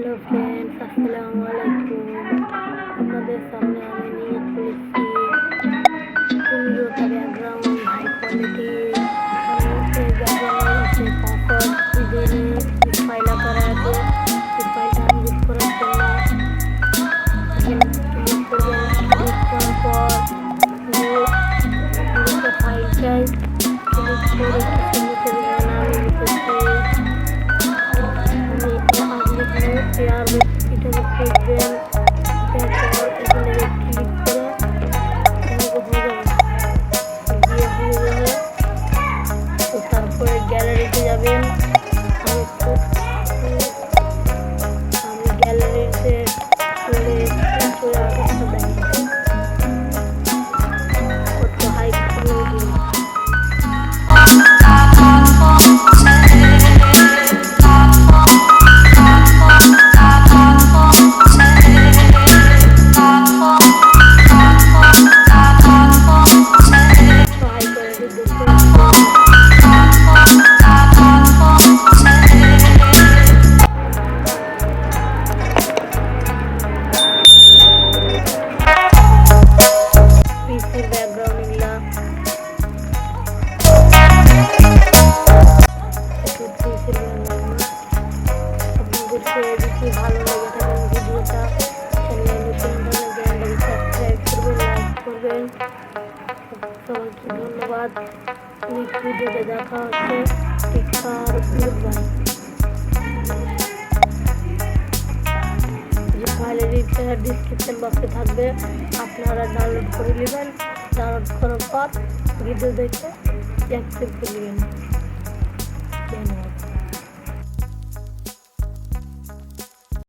Hello friends, আসসালামু আলাইকুম। আপনাদের সামনে আমি নিয়ে চলেছি সুন্দর ব্যাকগ্রাউন্ড, হাই কোয়ালিটি। এই ব্যাকগ্রাউন্ডে পাসওয়ার্ড দিয়ে ফাইল করা আছে। এই ফাইলটা ইউজ করার জন্য ক্লিক করবেন। ক্লিক করার পর ফাইলটাই ক্লিক করে নিচে দেবেন। আমি লিখেছি শেয়ার এটা করবেন। তারপর এখানে ক্লিক করে হয়ে যাবে। তারপরে গ্যালারিতে যাবেন। আমি গ্যালারিতে চলে কত হাই ভালো লাগে থাকেন ভিডিওটা চ্যানেলে সাবস্ক্রাইব করবেন, লাইক করবেন। সবাইকে ধন্যবাদ। নেক্সট ভিডিওতে দেখা হচ্ছে। Take care, good bye. যে ফাইলের ডিসক্রিপশন বক্সে থাকবে, আপনারা ডাউনলোড করে নেবেন। ডাউনলোড করার পর ভিডিও দেখে অ্যাক্সেপ্ট করে নেবেন।